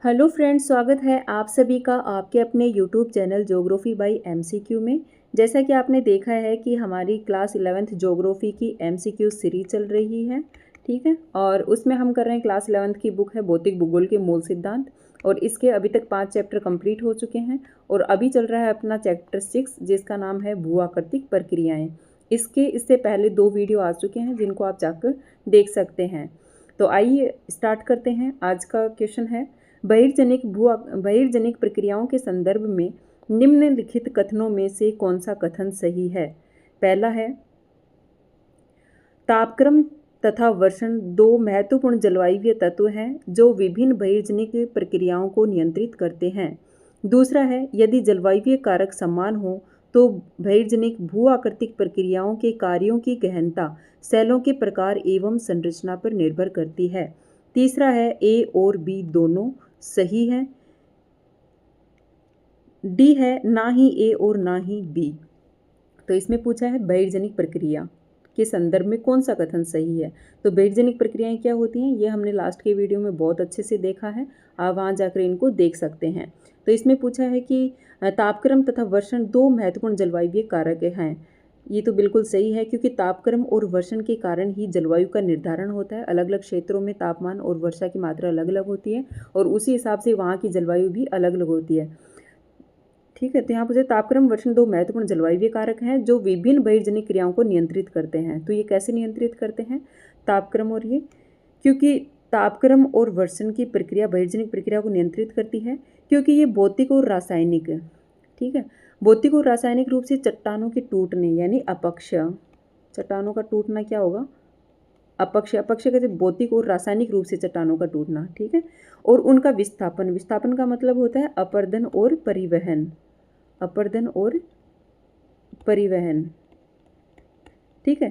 Hello friends, स्वागत है आप सभी का आपके अपने YouTube channel geography bye MCQ में। जैसा कि आपने देखा है कि हमारी क्लास 11th ज्योग्राफी की एमसीक्यू सीरीज चल रही है, ठीक है। और उसमें हम कर रहे हैं क्लास 11th की बुक है भौतिक भूगोल के मूल सिद्धांत। और इसके अभी तक 5 चैप्टर कंप्लीट हो चुके हैं और अभी चल रहा है अपना चैप्टर 6 जिसका नाम है भू आकृतिक प्रक्रियाएँ। इससे पहले 2 वीडियो आ चुके हैं जिनको आप जाकर देख सकते हैं। तो आइए स्टार्ट करते हैं। आज का क्वेश्चन है, बहिर्जनिक प्रक्रियाओं के संदर्भ में निम्नलिखित कथनों में से कौन सा कथन सही है। पहला है, तापक्रम तथा वर्षण 2 महत्वपूर्ण जलवायु तत्व हैं जो विभिन्न बहिर्जनिक प्रक्रियाओं को नियंत्रित करते हैं। दूसरा है, यदि जलवायु कारक समान हो तो बहिर्जनिक भू आकृतिक प्रक्रियाओं के कार्यों की गहनता सेलों के प्रकार एवं संरचना पर निर्भर करती है। तीसरा है, ए और बी दोनों सही है। डी है, ना ही ए और ना ही बी। तो इसमें पूछा है बहिर्जनिक प्रक्रिया के संदर्भ में कौन सा कथन सही है। तो बहिर्जनिक प्रक्रियाएं क्या होती हैं, ये हमने लास्ट के वीडियो में बहुत अच्छे से देखा है, आप वहाँ जाकर इनको देख सकते हैं। तो इसमें पूछा है कि तापक्रम तथा वर्षण 2 महत्वपूर्ण जलवायु कारक हैं। ये तो बिल्कुल सही है, क्योंकि तापक्रम और वर्षण के कारण ही जलवायु का निर्धारण होता है। अलग अलग क्षेत्रों में तापमान और वर्षा की मात्रा अलग अलग होती है और उसी हिसाब से वहाँ की जलवायु भी अलग अलग होती है, ठीक है। तो यहाँ पर तापक्रम वर्षण 2 महत्वपूर्ण जलवायु कारक हैं जो विभिन्न बहिर्जनिक क्रियाओं को नियंत्रित करते हैं। तो ये कैसे नियंत्रित करते हैं, तापक्रम और ये, क्योंकि तापक्रम और वर्षण की प्रक्रिया बहिर्जनिक प्रक्रिया को नियंत्रित करती है क्योंकि ये भौतिक और रासायनिक, ठीक है, भौतिक और रासायनिक रूप से चट्टानों के टूटने यानी अपक्ष, चट्टानों का टूटना क्या होगा, अपक्ष। अपक्ष कहते भौतिक और रासायनिक रूप से चट्टानों का टूटना, ठीक है। और उनका विस्थापन, विस्थापन का मतलब होता है अपर्दन और परिवहन, अपर्दन और परिवहन, ठीक है।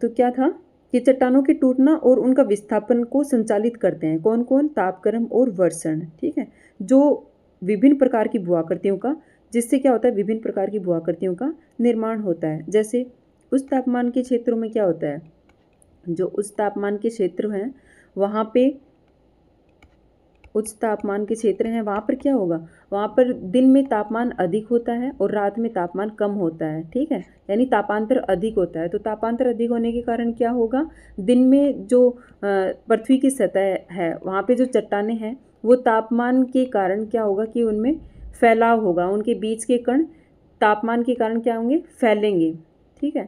तो क्या था कि चट्टानों के टूटना और उनका विस्थापन को संचालित करते हैं कौन कौन, तापक्रम और वर्षण, ठीक है, जो विभिन्न प्रकार की भूआकृतियों का, जिससे क्या होता है विभिन्न प्रकार की भूआकृतियों का निर्माण होता है। जैसे उस तापमान के क्षेत्रों में क्या होता है, जो उच्च तापमान के क्षेत्र हैं वहाँ पे, उच्च तापमान के क्षेत्र हैं वहाँ पर क्या होगा, वहाँ पर दिन में तापमान अधिक होता है और रात में तापमान कम होता है, ठीक है, यानी तापांतर अधिक होता है। तो तापांतर अधिक होने के कारण क्या होगा, दिन में जो पृथ्वी की सतह है वहाँ पे जो चट्टानें हैं वो तापमान के कारण क्या होगा कि उनमें फैलाव होगा, उनके बीच के कण तापमान के कारण क्या होंगे, फैलेंगे, ठीक है।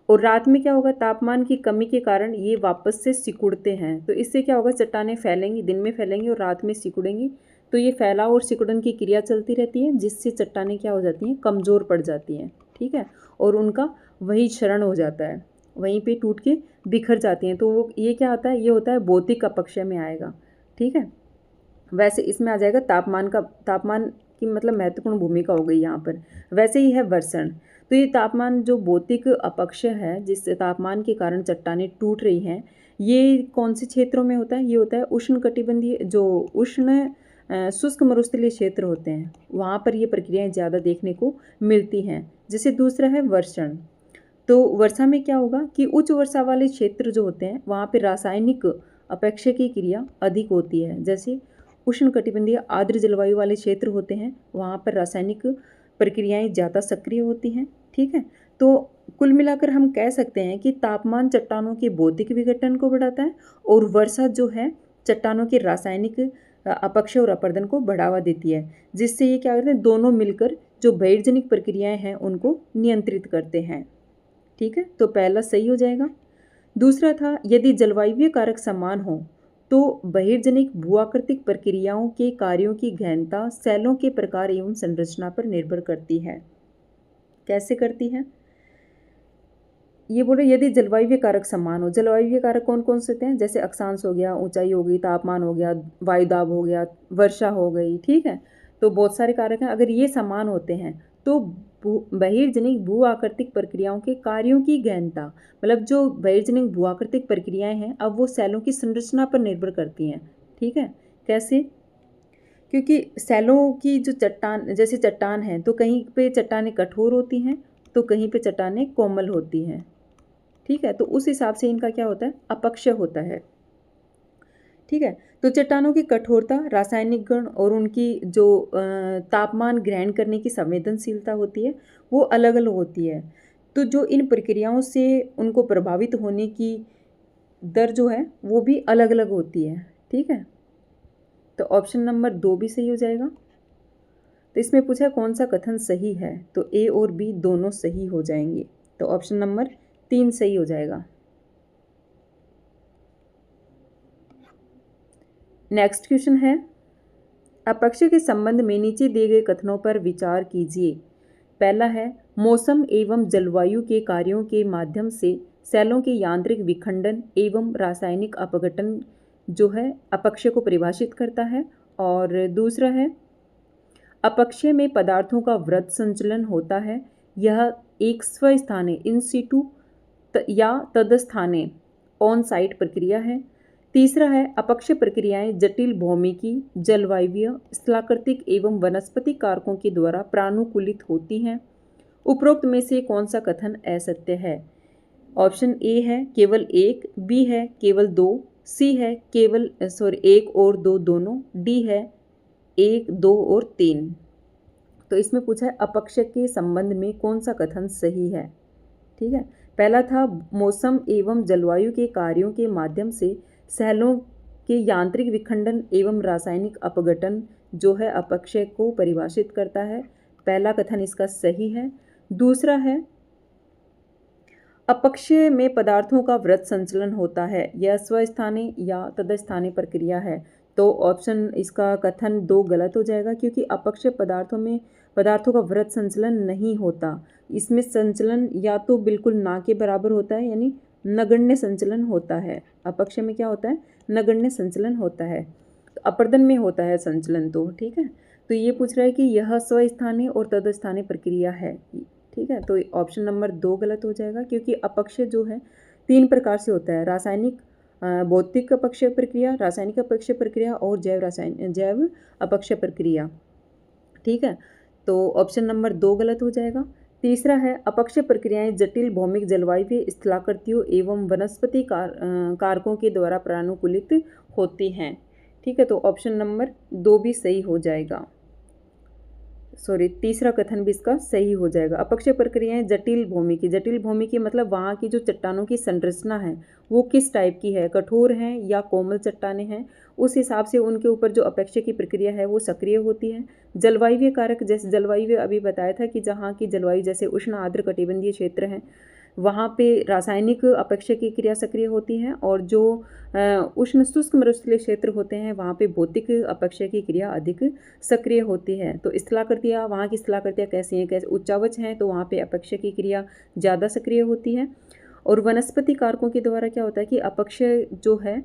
और रात में क्या होगा, तापमान की कमी के कारण ये वापस से सिकुड़ते हैं। तो इससे क्या होगा, चट्टानें फैलेंगी, दिन में फैलेंगी और रात में सिकुड़ेंगी। तो ये फैलाव और सिकुड़न की क्रिया चलती रहती है जिससे चट्टानें क्या हो जाती हैं, कमज़ोर पड़ जाती हैं, ठीक है, और उनका वही क्षरण हो जाता है, वहीं पे टूट के बिखर जाती हैं। तो वो ये क्या होता है, ये होता है भौतिक अपक्ष में आएगा, ठीक है। वैसे इसमें आ जाएगा तापमान का, तापमान की मतलब महत्वपूर्ण भूमिका हो गई यहाँ पर। वैसे ही है वर्षण। तो ये तापमान जो भौतिक अपक्ष है जिस तापमान के कारण चट्टानें टूट रही हैं, ये कौन से क्षेत्रों में होता है, ये होता है उष्णकटिबंधीय, जो उष्ण शुष्क मरुस्थलीय क्षेत्र होते हैं वहाँ पर ये प्रक्रियाएं ज़्यादा देखने को मिलती हैं। जैसे दूसरा है वर्षण। तो वर्षा में क्या होगा कि उच्च वर्षा वाले क्षेत्र जो होते हैं वहाँ पर रासायनिक अपेक्षा की क्रिया अधिक होती है। जैसे उष्णकटिबंधीय आर्द्र जलवायु वाले क्षेत्र होते हैं वहाँ पर रासायनिक प्रक्रियाएं ज़्यादा सक्रिय होती हैं, ठीक है। तो कुल मिलाकर हम कह सकते हैं कि तापमान चट्टानों के भौतिक विघटन को बढ़ाता है और वर्षा जो है चट्टानों के रासायनिक अपक्ष और अपर्दन को बढ़ावा देती है, जिससे ये क्या करते हैं, दोनों मिलकर जो बहिर्जनिक प्रक्रियाएं हैं उनको नियंत्रित करते हैं, ठीक है। तो पहला सही हो जाएगा। दूसरा था, यदि जलवायु कारक समान हो तो बहिर्जनिक भूआकृतिक प्रक्रियाओं के कार्यों की गहनता सेलों के प्रकार एवं संरचना पर निर्भर करती है। कैसे करती है, ये बोलो यदि जलवायु कारक समान हो। जलवायु कारक कौन कौन से होते हैं, जैसे अक्षांश हो गया, ऊंचाई हो गई, तापमान हो गया, वायुदाब हो गया, वर्षा हो गई, ठीक है। तो बहुत सारे कारक हैं, अगर ये समान होते हैं तो बहिर्जनिक भू आकृतिक प्रक्रियाओं के कार्यों की गहनता, मतलब जो बहिर्जनिक भू आकृतिक प्रक्रियाएं हैं अब वो सेलों की संरचना पर निर्भर करती हैं, ठीक है। कैसे, क्योंकि सेलों की जो चट्टान, जैसे चट्टान है तो कहीं पे चट्टानें कठोर होती हैं तो कहीं पे चट्टानें कोमल होती हैं, ठीक है। तो उस हिसाब से इनका क्या होता है, अपक्ष होता है, ठीक है। तो तो चट्टानों की कठोरता, रासायनिक गुण और उनकी जो तापमान ग्रहण करने की संवेदनशीलता होती है वो अलग अलग होती है। तो जो इन प्रक्रियाओं से उनको प्रभावित होने की दर जो है वो भी अलग अलग होती है। ठीक है, तो ऑप्शन नंबर 2 भी सही हो जाएगा। तो इसमें पूछा कौन सा कथन सही है, तो ए और बी दोनों सही हो जाएंगे, तो ऑप्शन नंबर 3 सही हो जाएगा। नेक्स्ट क्वेश्चन है, अपक्ष के संबंध में नीचे दिए गए कथनों पर विचार कीजिए। पहला है, मौसम एवं जलवायु के कार्यों के माध्यम से सेलों के यांत्रिक विखंडन एवं रासायनिक अपघटन जो है अपक्ष को परिभाषित करता है। और दूसरा है, अपक्षय में पदार्थों का वृत्त संचलन होता है, यह एक स्वस्थाने इन सीटू या तदस्थाने ऑन साइट प्रक्रिया है। तीसरा है, अपक्षय प्रक्रियाएं जटिल भौमिकी, जलवायवीय, स्थलाकृतिक एवं वनस्पतिक कारकों के द्वारा प्रानुकूलित होती हैं। उपरोक्त में से कौन सा कथन असत्य है? ऑप्शन ए है केवल एक, बी है केवल दो, सी है केवल एक और दो दोनों, डी है 1, 2 और 3। तो इसमें पूछा है अपक्ष के संबंध में कौन सा कथन सही है। ठीक है, पहला था मौसम एवं जलवायु के कार्यों के माध्यम से सेलों के यांत्रिक विखंडन एवं रासायनिक अपघटन जो है अपक्षय को परिभाषित करता है, पहला कथन इसका सही है। दूसरा है, अपक्षय में पदार्थों का वृत्त संचलन होता है, यह स्वस्थाने या तदस्थाने प्रक्रिया है, तो ऑप्शन इसका कथन 2 गलत हो जाएगा, क्योंकि अपक्षय पदार्थों का वृत्त संचलन नहीं होता। इसमें संचलन या तो बिल्कुल ना के बराबर होता है, यानी नगण्य संचलन होता है। अपक्षय में क्या होता है? नगण्य संचलन होता है, तो अपर्दन में होता है संचलन। तो ठीक है, तो ये पूछ रहा है कि यह स्वस्थानीय और तदस्थानीय प्रक्रिया है। ठीक है, तो ऑप्शन नंबर 2 गलत हो जाएगा, क्योंकि अपक्षय जो है 3 प्रकार से होता है, रासायनिक भौतिक अपक्षय प्रक्रिया, रासायनिक अपक्षय प्रक्रिया और जैव अपक्षय प्रक्रिया। ठीक है, तो ऑप्शन नंबर 2 गलत हो जाएगा। तीसरा है, अपक्षय प्रक्रियाएं जटिल भौमिक, जलवायु, स्थलाकृतियों एवं वनस्पति कारकों के द्वारा प्रानुकूलित होती हैं। ठीक है, तो ऑप्शन नंबर 2 भी सही हो जाएगा। तीसरा कथन भी इसका सही हो जाएगा। अपक्षय प्रक्रियाएं जटिल भौमिकी मतलब वहाँ की जो चट्टानों की संरचना है वो किस टाइप की है, कठोर हैं या कोमल चट्टानें हैं, उस हिसाब से उनके ऊपर जो अपक्षय की प्रक्रिया है वो सक्रिय होती है। जलवायु कारक, जैसे जलवायु अभी बताया था कि जहाँ की जलवायु जैसे उष्ण आर्द्र कटिबंधीय क्षेत्र हैं वहाँ पे रासायनिक अपक्षय की क्रिया सक्रिय होती है, और जो उष्ण शुष्क मरुस्थलीय क्षेत्र होते हैं वहाँ पे भौतिक अपक्षय की क्रिया अधिक सक्रिय होती है। तो स्थलाकृतियाँ, वहाँ की स्थलाकृतियाँ कैसी हैं, कैसे उच्चावच हैं, तो वहाँ पे अपक्षय की क्रिया ज़्यादा सक्रिय होती है। और वनस्पति कारकों के द्वारा क्या होता है कि अपक्षय जो है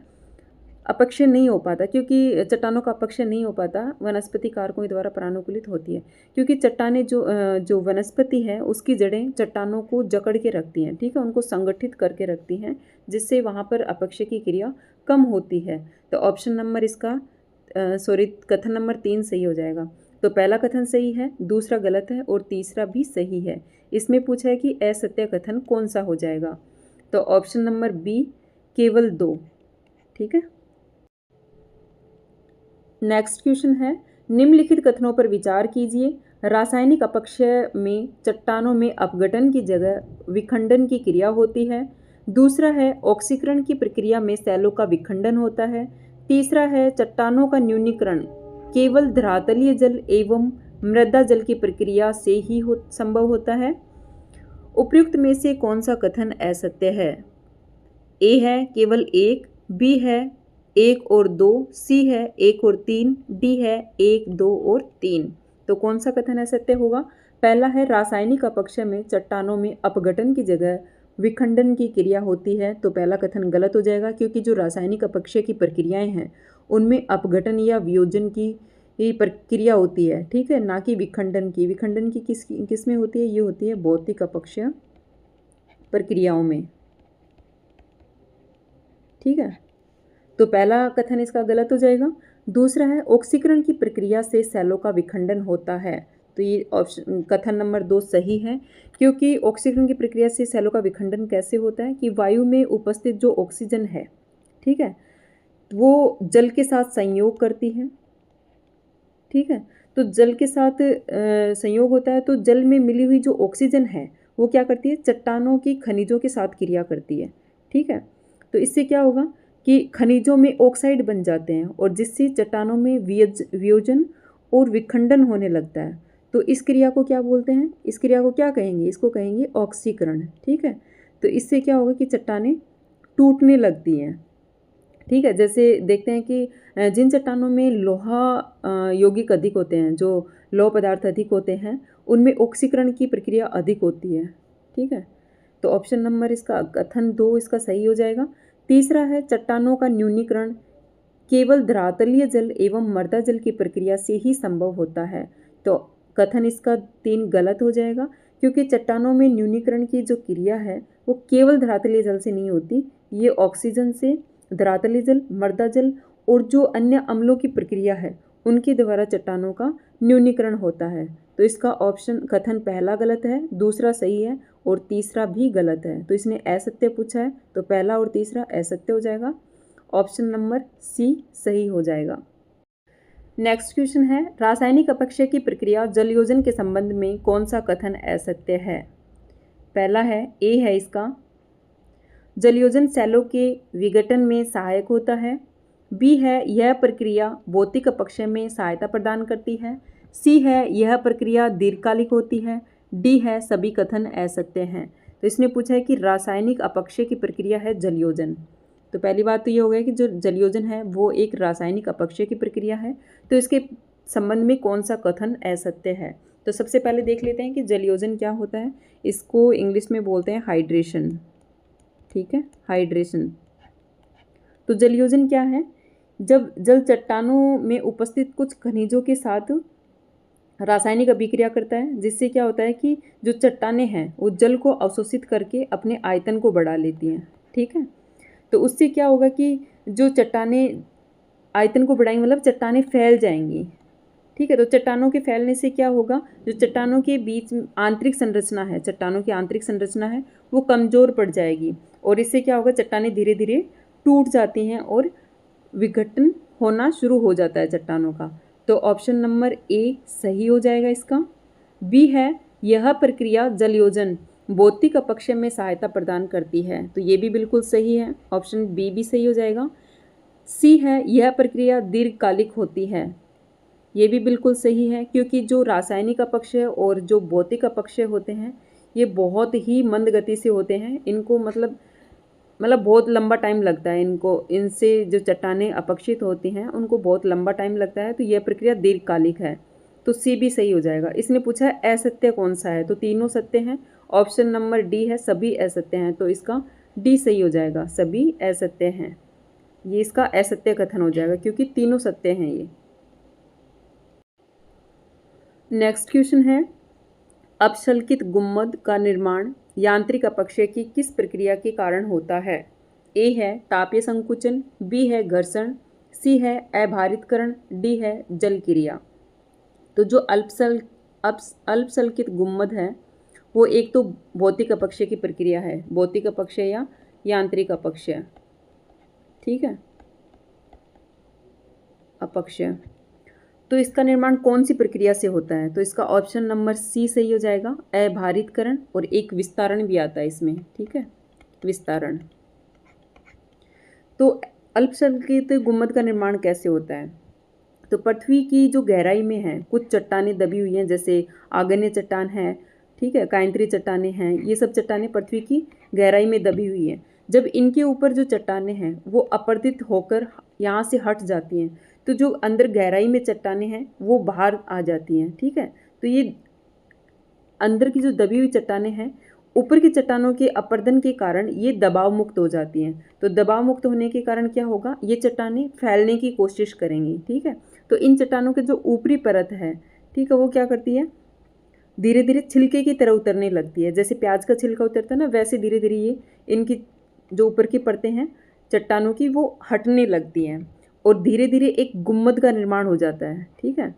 अपक्षय नहीं हो पाता, क्योंकि चट्टानों का अपक्षय नहीं हो पाता, वनस्पति कारकों के द्वारा प्रानुकूलित होती है, क्योंकि चट्टानें जो वनस्पति है उसकी जड़ें चट्टानों को जकड़ के रखती हैं। ठीक है, उनको संगठित करके रखती हैं, जिससे वहाँ पर अपक्षय की क्रिया कम होती है। तो ऑप्शन नंबर इसका कथन नंबर 3 सही हो जाएगा। तो पहला कथन सही है, दूसरा गलत है और तीसरा भी सही है। इसमें पूछा है कि असत्य कथन कौन सा हो जाएगा, तो ऑप्शन नंबर बी केवल 2। ठीक है, नेक्स्ट क्वेश्चन है, निम्नलिखित कथनों पर विचार कीजिए। रासायनिक अपक्षय में चट्टानों में अपघटन की जगह विखंडन की क्रिया होती है। दूसरा है, ऑक्सीकरण की प्रक्रिया में सेलों का विखंडन होता है। तीसरा है, चट्टानों का न्यूनीकरण केवल धरातलीय जल एवं मृदा जल की प्रक्रिया से ही संभव होता है। उपयुक्त में से कौन सा कथन असत्य है? ए है केवल एक, बी है 1 और 2, सी है 1 और 3, डी है 1, 2 और 3। तो कौन सा कथन असत्य होगा? पहला है, रासायनिक अपक्षय में चट्टानों में अपघटन की जगह विखंडन की क्रिया होती है, तो पहला कथन गलत हो जाएगा, क्योंकि जो रासायनिक अपक्षय की प्रक्रियाएं हैं उनमें अपघटन या वियोजन की प्रक्रिया होती है। ठीक है, ना कि विखंडन की। विखंडन की किस में होती है? ये होती है भौतिक अपक्षय प्रक्रियाओं में। ठीक है, तो पहला कथन इसका गलत हो जाएगा। दूसरा है, ऑक्सीकरण की प्रक्रिया से सेलों का विखंडन होता है, तो ये ऑप्शन कथन नंबर 2 सही है, क्योंकि ऑक्सीकरण की प्रक्रिया से सेलों का विखंडन कैसे होता है कि वायु में उपस्थित जो ऑक्सीजन है, ठीक है, वो जल के साथ संयोग करती है, ठीक है। तो जल के साथ संयोग होता है तो जल में मिली हुई जो ऑक्सीजन है वो क्या करती है, चट्टानों की खनिजों के साथ क्रिया करती है, ठीक है। तो इससे क्या होगा कि खनिजों में ऑक्साइड बन जाते हैं और जिससे चट्टानों में वियोजन और विखंडन होने लगता है। तो इस क्रिया को क्या बोलते हैं, इस क्रिया को क्या कहेंगे, इसको कहेंगे ऑक्सीकरण, ठीक है। तो इससे क्या होगा कि चट्टानें टूटने लगती हैं, ठीक है। जैसे देखते हैं कि जिन चट्टानों में लोहा यौगिक अधिक होते हैं, जो लौह पदार्थ अधिक होते हैं, उनमें ऑक्सीकरण की प्रक्रिया अधिक होती है, ठीक है। तो ऑप्शन नंबर इसका कथन 2 इसका सही हो जाएगा। तीसरा है चट्टानों का न्यूनीकरण केवल धरातलीय जल एवं मृदा जल की प्रक्रिया से ही संभव होता है। तो कथन इसका 3 गलत हो जाएगा, क्योंकि चट्टानों में न्यूनीकरण की जो क्रिया है वो केवल धरातलीय जल से नहीं होती, ये ऑक्सीजन से, धरातलीय जल, मृदा जल और जो अन्य अम्लों की प्रक्रिया है उनके द्वारा चट्टानों का न्यूनीकरण होता है। तो इसका ऑप्शन कथन पहला गलत है, दूसरा सही है और तीसरा भी गलत है। तो इसने असत्य पूछा है तो पहला और तीसरा असत्य हो जाएगा, ऑप्शन नंबर सी सही हो जाएगा। नेक्स्ट क्वेश्चन है, रासायनिक अपक्षय की प्रक्रिया जलयोजन के संबंध में कौन सा कथन असत्य है। पहला है ए है इसका, जलयोजन सेलों के विघटन में सहायक होता है। बी है यह प्रक्रिया भौतिक अपक्षय में सहायता प्रदान करती है। सी है यह प्रक्रिया दीर्घकालिक होती है। डी है सभी कथन असत्य हैं। तो इसने पूछा है कि रासायनिक अपक्षय की प्रक्रिया है जलयोजन। तो पहली बात तो ये हो गया कि जो जलयोजन है वो एक रासायनिक अपक्षय की प्रक्रिया है, तो इसके संबंध में कौन सा कथन असत्य है। तो सबसे पहले देख लेते हैं कि जलयोजन क्या होता है। इसको इंग्लिश में बोलते हैं हाइड्रेशन, ठीक है, हाइड्रेशन। तो जलयोजन क्या है, जब जल चट्टानों में उपस्थित कुछ खनिजों के साथ रासायनिक अभिक्रिया करता है, जिससे क्या होता है कि जो चट्टानें हैं वो जल को अवशोषित करके अपने आयतन को बढ़ा लेती हैं, ठीक है। तो उससे क्या होगा कि जो चट्टानें आयतन को बढ़ाएंगी मतलब चट्टानें फैल जाएंगी, ठीक है। तो चट्टानों के फैलने से क्या होगा, जो चट्टानों के बीच आंतरिक संरचना है, चट्टानों की आंतरिक संरचना है वो कमज़ोर पड़ जाएगी और इससे क्या होगा, चट्टानें धीरे धीरे टूट जाती हैं और विघटन होना शुरू हो जाता है चट्टानों का। तो ऑप्शन नंबर ए सही हो जाएगा इसका। बी है यह प्रक्रिया जलयोजन भौतिक अपक्षय में सहायता प्रदान करती है, तो ये भी बिल्कुल सही है, ऑप्शन बी भी सही हो जाएगा। सी है यह प्रक्रिया दीर्घकालिक होती है, ये भी बिल्कुल सही है, क्योंकि जो रासायनिक अपक्षय और जो भौतिक अपक्षय होते हैं ये बहुत ही मंद गति से होते हैं, इनको मतलब बहुत लंबा टाइम लगता है इनको, इनसे जो चट्टानें अपक्षित होती हैं उनको बहुत लंबा टाइम लगता है, तो यह प्रक्रिया दीर्घकालिक है। तो सी भी सही हो जाएगा। इसने पूछा है असत्य कौन सा है, तो तीनों सत्य हैं, ऑप्शन नंबर डी है सभी असत्य हैं, तो इसका डी सही हो जाएगा, सभी असत्य हैं, ये इसका असत्य कथन हो जाएगा क्योंकि तीनों सत्य हैं ये। नेक्स्ट क्वेश्चन है, अपशल्कित गुम्मद का निर्माण यांत्रिक अपक्षय की किस प्रक्रिया के कारण होता है। ए है तापीय संकुचन, बी है घर्षण, सी है अभारितकरण, डी है जल क्रिया। तो जो अल्पशल्कित गुम्मद है वो एक तो भौतिक अपक्षय की प्रक्रिया है, भौतिक अपक्षय या यांत्रिक अपक्षय, ठीक है, अपक्षय। तो इसका निर्माण कौन सी प्रक्रिया से होता है, तो इसका ऑप्शन नंबर सी सही हो जाएगा, अभारितकरण, और एक विस्तारण भी आता है इसमें, ठीक है, विस्तारण। तो अल्पशल्कित गुम्मद का निर्माण कैसे होता है, तो पृथ्वी की जो गहराई में है कुछ चट्टानें दबी हुई हैं, जैसे आग्नेय चट्टान है, ठीक है, कायंत्री चट्टानें हैं, ये सब चट्टानें पृथ्वी की गहराई में दबी हुई हैं। जब इनके ऊपर जो चट्टानें हैं वो अपरदित होकर यहाँ से हट जाती हैं, तो जो अंदर गहराई में चट्टानें हैं वो बाहर आ जाती हैं, ठीक है। तो ये अंदर की जो दबी हुई चट्टानें हैं ऊपर की चट्टानों के अपर्दन के कारण ये दबाव मुक्त हो जाती हैं। तो दबाव मुक्त होने के कारण क्या होगा, ये चट्टानें फैलने की कोशिश करेंगी, ठीक है। तो इन चट्टानों के जो ऊपरी परत है, ठीक है, वो क्या करती है, धीरे धीरे छिलके की तरह उतरने लगती है, जैसे प्याज का छिलका उतरता है ना, वैसे धीरे धीरे ये इनकी जो ऊपर की परतें हैं चट्टानों की वो हटने लगती हैं और धीरे धीरे एक गुम्मद का निर्माण हो जाता है, ठीक है,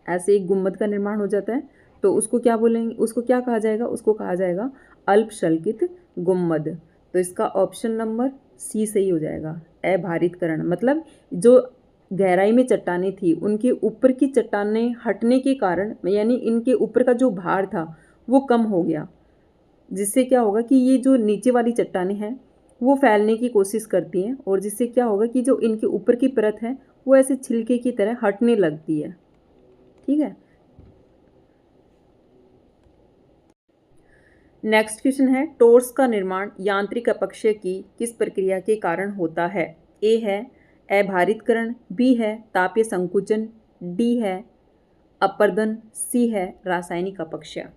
ऐसे एक गुम्मद का निर्माण हो जाता है। तो उसको क्या बोलेंगे, उसको क्या कहा जाएगा, उसको कहा जाएगा अल्पशल्कित गुम्मद। तो इसका ऑप्शन नंबर सी सही हो जाएगा, अभारितकरण, मतलब जो गहराई में चट्टानें थी उनके ऊपर की चट्टानें हटने के कारण, यानी इनके ऊपर का जो भार था वो कम हो गया, जिससे क्या होगा कि ये जो नीचे वाली चट्टानें हैं वो फैलने की कोशिश करती हैं, और जिससे क्या होगा कि जो इनके ऊपर की परत है वो ऐसे छिलके की तरह हटने लगती है। ठीक है। नेक्स्ट क्वेश्चन है, टोर्स का निर्माण यांत्रिक अपक्षय की किस प्रक्रिया के कारण होता है? ए है अभारितकरण, बी है तापीय संकुचन, डी है अपर्दन, सी है रासायनिक अपक्षय।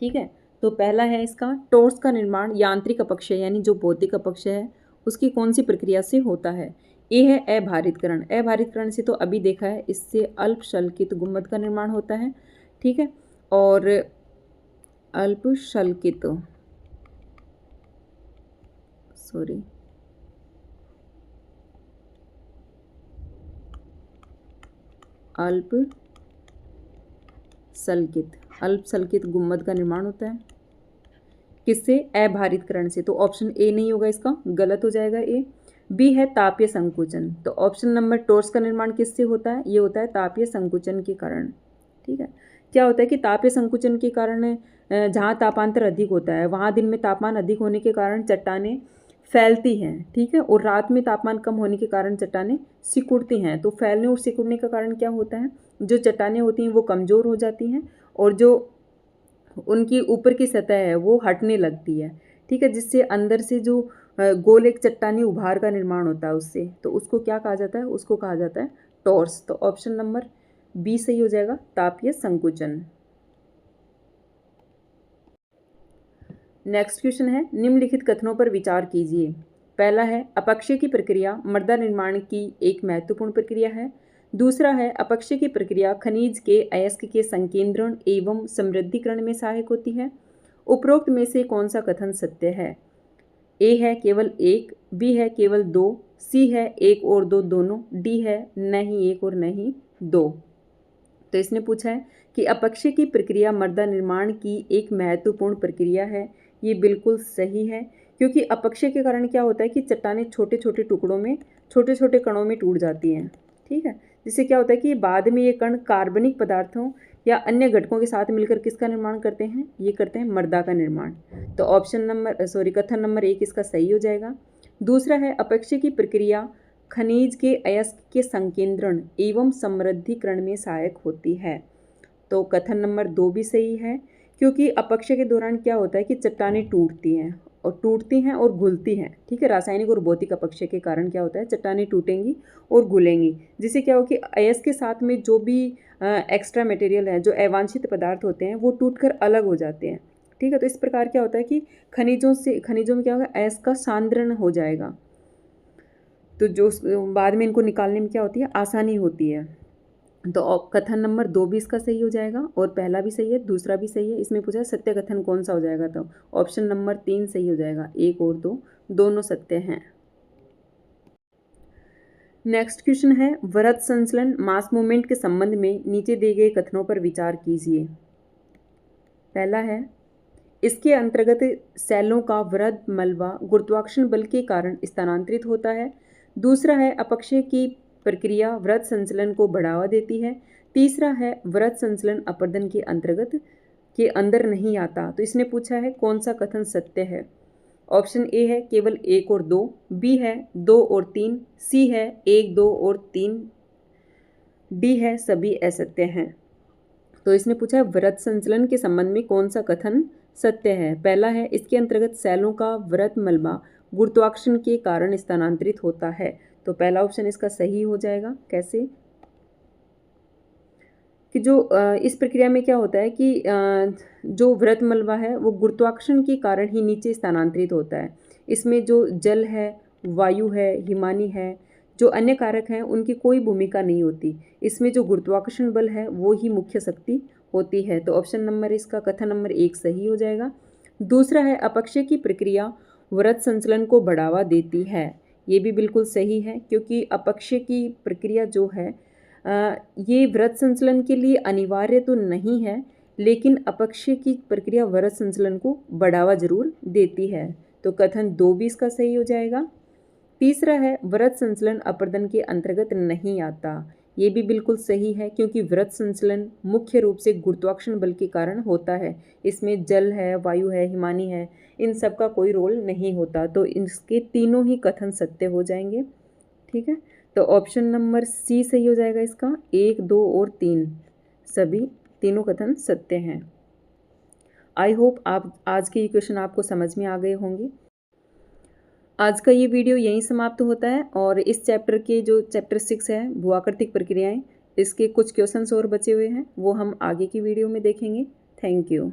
ठीक है, तो पहला है इसका, टोर्स का निर्माण यांत्रिक अपक्षय यानी जो भौतिक अपक्षय है उसकी कौन सी प्रक्रिया से होता है? ए है अभारितकरण। अभारितकरण से तो अभी देखा है, इससे अल्पशल्कित गुंबद का निर्माण होता है। ठीक है, और अल्पशल्कित अल्पशल्कित गुंबद का निर्माण होता है किससे? अभारितकरण से। तो ऑप्शन ए नहीं होगा, इसका गलत हो जाएगा ए। बी है तापीय संकुचन। तो ऑप्शन नंबर, टोर्स का निर्माण किससे होता है? ये होता है तापीय संकुचन के कारण। ठीक है, क्या होता है कि तापीय संकुचन के कारण जहाँ तापांतर अधिक होता है वहाँ दिन में तापमान अधिक होने के कारण चट्टानें फैलती हैं। ठीक है, और रात में तापमान कम होने के कारण चट्टानें सिकुड़ती हैं। तो फैलने और सिकुड़ने का कारण क्या होता है? जो चट्टानें होती हैं वो कमज़ोर हो जाती हैं, और जो उनकी ऊपर की सतह है वो हटने लगती है। ठीक है, जिससे अंदर से जो गोल एक चट्टानी उभार का निर्माण होता है उससे, तो उसको क्या कहा जाता है? उसको कहा जाता है टॉर्स। तो ऑप्शन नंबर बी सही हो जाएगा, तापीय संकुचन। नेक्स्ट क्वेश्चन है, निम्नलिखित कथनों पर विचार कीजिए। पहला है, अपक्षय की प्रक्रिया मृदा निर्माण की एक महत्वपूर्ण प्रक्रिया है। दूसरा है, अपक्षय की प्रक्रिया खनिज के अयस्क के संकेंद्रण एवं समृद्धिकरण में सहायक होती है। उपरोक्त में से कौन सा कथन सत्य है? ए है केवल एक, बी है केवल दो, सी है एक और दो दोनों, डी है नहीं एक और नहीं दो। तो इसने पूछा है कि अपक्षय की प्रक्रिया मृदा निर्माण की एक महत्वपूर्ण प्रक्रिया है। ये बिल्कुल सही है, क्योंकि अपक्षय के कारण क्या होता है कि चट्टानें छोटे छोटे टुकड़ों में, छोटे छोटे कणों में टूट जाती हैं। ठीक है, जिससे क्या होता है कि बाद में ये कण कार्बनिक पदार्थों या अन्य घटकों के साथ मिलकर किसका निर्माण करते हैं? ये करते हैं मृदा का निर्माण। तो ऑप्शन नंबर कथन नंबर एक इसका सही हो जाएगा। दूसरा है, अपक्षय की प्रक्रिया खनिज के अयस्क के संकेंद्रण एवं समृद्धिकरण में सहायक होती है। तो कथन नंबर दो भी सही है, क्योंकि अपक्षय के दौरान क्या होता है कि चट्टानें टूटती हैं और घुलती हैं। ठीक है, रासायनिक और भौतिक अपक्षय के कारण क्या होता है? चट्टानें टूटेंगी और घुलेंगी, जिससे क्या हो कि अयस्क के साथ में जो भी एक्स्ट्रा मटेरियल है, जो अवांछित पदार्थ होते हैं, वो टूटकर अलग हो जाते हैं। ठीक है, तो इस प्रकार क्या होता है कि खनिजों में क्या होगा? अयस्क का सांद्रण हो जाएगा, तो जो बाद में इनको निकालने में क्या होती है? आसानी होती है। तो कथन नंबर दो भी इसका सही हो जाएगा, और पहला भी सही है, दूसरा भी सही है। इसमें पूछा है सत्य कथन कौन सा हो जाएगा, तो ऑप्शन नंबर तीन सही हो जाएगा, एक और दो दोनों सत्य हैं। नेक्स्ट क्वेश्चन है, वृत्त संचलन मास मूवमेंट के संबंध में नीचे दिए गए कथनों पर विचार कीजिए। पहला है, इसके अंतर्गत सेलों का वृत्त मलबा गुरुत्वाकर्षण बल के कारण स्थानांतरित होता है। दूसरा है, अपक्षय की प्रक्रिया वृत्त संचलन को बढ़ावा देती है। तीसरा है, वृत्त संचलन अपर्दन के अंतर्गत के अंदर नहीं आता। तो इसने पूछा है कौन सा कथन सत्य है? ऑप्शन ए है केवल एक और दो, बी है दो और तीन, सी है एक दो और तीन, डी है सभी असत्य हैं। तो इसने पूछा है वृत्त संचलन के संबंध में कौन सा कथन सत्य है? पहला है, इसके अंतर्गत सेलों का वृत्त मलबा गुरुत्वाकर्षण के कारण स्थानांतरित होता है। तो पहला ऑप्शन इसका सही हो जाएगा। कैसे? कि जो इस प्रक्रिया में क्या होता है कि जो वृत्त मलबा है वो गुरुत्वाकर्षण के कारण ही नीचे स्थानांतरित होता है। इसमें जो जल है, वायु है, हिमानी है, जो अन्य कारक हैं उनकी कोई भूमिका नहीं होती। इसमें जो गुरुत्वाकर्षण बल है वो ही मुख्य शक्ति होती है। तो ऑप्शन नंबर इसका कथन नंबर एक सही हो जाएगा। दूसरा है, अपक्षय की प्रक्रिया वृत्त संचलन को बढ़ावा देती है। ये भी बिल्कुल सही है, क्योंकि अपक्षय की प्रक्रिया जो है ये वृत्त संचलन के लिए अनिवार्य तो नहीं है, लेकिन अपक्षय की प्रक्रिया वृत्त संचलन को बढ़ावा जरूर देती है। तो कथन दो भी इसका सही हो जाएगा। तीसरा है वृत्त संचलन अपर्दन के अंतर्गत नहीं आता। ये भी बिल्कुल सही है क्योंकि वृत्त संचलन मुख्य रूप से गुरुत्वाकर्षण बल के कारण होता है। इसमें जल है, वायु है, हिमानी है, इन सब का कोई रोल नहीं होता। तो इसके तीनों ही कथन सत्य हो जाएंगे। ठीक है, तो ऑप्शन नंबर सी सही हो जाएगा इसका। 1, 2 और 3 सभी तीनों कथन सत्य हैं। आई होप आप आज के ये क्वेश्चन आपको समझ में आ गए होंगे। आज का ये वीडियो यहीं समाप्त होता है और इस चैप्टर के जो चैप्टर 6 है भूआकृतिक प्रक्रियाएं, इसके कुछ क्वेश्चंस और बचे हुए हैं, वो हम आगे की वीडियो में देखेंगे। Thank you.